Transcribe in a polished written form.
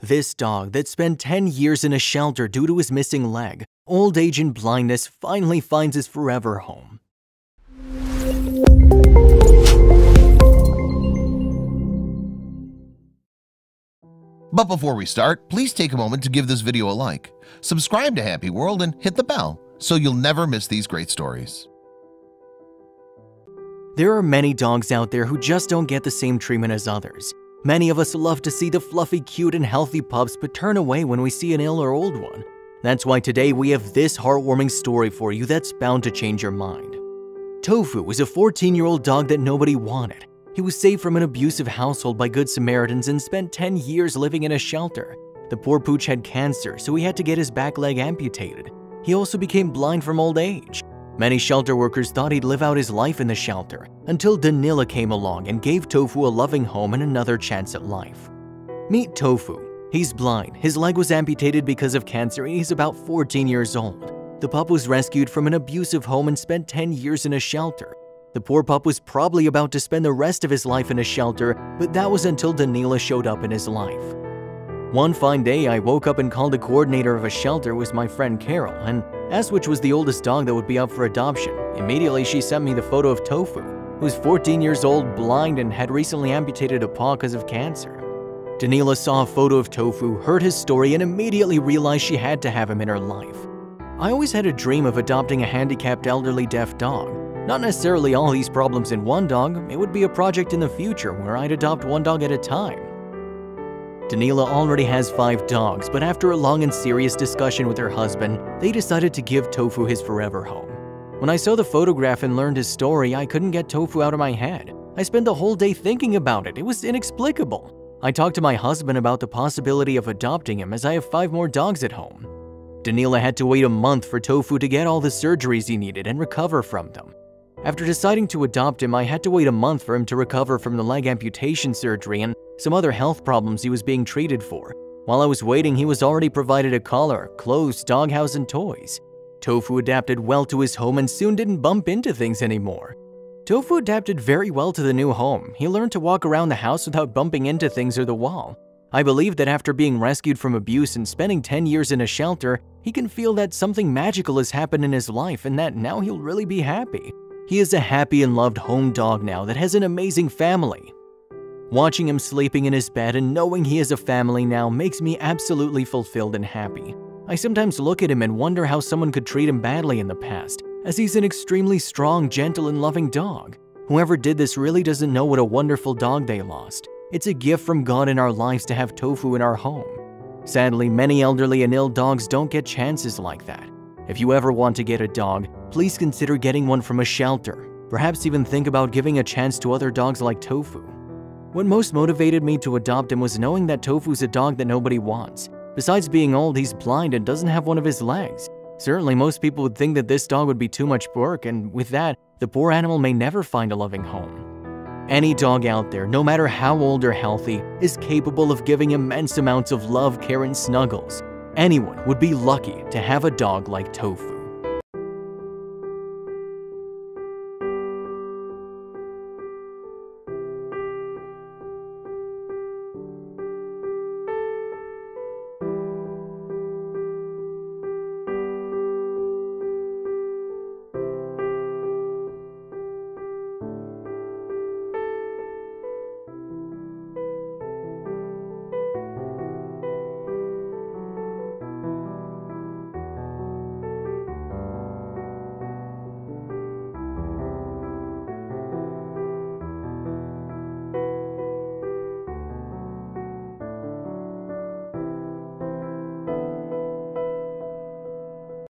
This dog that spent 10 years in a shelter due to his missing leg, old age and blindness finally finds his forever home. But before we start, please take a moment to give this video a like, subscribe to HappyWorld, and hit the bell so you'll never miss these great stories. There are many dogs out there who just don't get the same treatment as others. Many of us love to see the fluffy, cute, and healthy pups but turn away when we see an ill or old one. That's why today we have this heartwarming story for you that's bound to change your mind. Tofu was a 14-year-old dog that nobody wanted. He was saved from an abusive household by Good Samaritans and spent 10 years living in a shelter. The poor pooch had cancer, so he had to get his back leg amputated. He also became blind from old age. Many shelter workers thought he'd live out his life in the shelter, until Danila came along and gave Tofu a loving home and another chance at life. Meet Tofu. He's blind, his leg was amputated because of cancer, and he's about 14 years old. The pup was rescued from an abusive home and spent 10 years in a shelter. The poor pup was probably about to spend the rest of his life in a shelter, but that was until Danila showed up in his life. One fine day, I woke up and called the coordinator of a shelter, was my friend Carol, and asked which was the oldest dog that would be up for adoption. Immediately, she sent me the photo of Tofu, who was 14 years old, blind, and had recently amputated a paw because of cancer. Danila saw a photo of Tofu, heard his story, and immediately realized she had to have him in her life. I always had a dream of adopting a handicapped elderly deaf dog. Not necessarily all these problems in one dog, it would be a project in the future where I'd adopt one dog at a time. Danila already has 5 dogs, but after a long and serious discussion with her husband, they decided to give Tofu his forever home. When I saw the photograph and learned his story, I couldn't get Tofu out of my head. I spent the whole day thinking about it. It was inexplicable. I talked to my husband about the possibility of adopting him as I have 5 more dogs at home. Danila had to wait a month for Tofu to get all the surgeries he needed and recover from them. After deciding to adopt him, I had to wait a month for him to recover from the leg amputation surgery and some other health problems he was being treated for. While I was waiting, he was already provided a collar, clothes, doghouse, and toys. Tofu adapted well to his home and soon didn't bump into things anymore. Tofu adapted very well to the new home. He learned to walk around the house without bumping into things or the wall. I believe that after being rescued from abuse and spending 10 years in a shelter, he can feel that something magical has happened in his life and that now he'll really be happy. He is a happy and loved home dog now that has an amazing family. Watching him sleeping in his bed and knowing he has a family now makes me absolutely fulfilled and happy. I sometimes look at him and wonder how someone could treat him badly in the past, as he's an extremely strong, gentle, and loving dog. Whoever did this really doesn't know what a wonderful dog they lost. It's a gift from God in our lives to have Tofu in our home. Sadly, many elderly and ill dogs don't get chances like that. If you ever want to get a dog, please consider getting one from a shelter. Perhaps even think about giving a chance to other dogs like Tofu. What most motivated me to adopt him was knowing that Tofu's a dog that nobody wants. Besides being old, he's blind and doesn't have one of his legs. Certainly, most people would think that this dog would be too much work, and with that, the poor animal may never find a loving home. Any dog out there, no matter how old or healthy, is capable of giving immense amounts of love, care, and snuggles. Anyone would be lucky to have a dog like Tofu.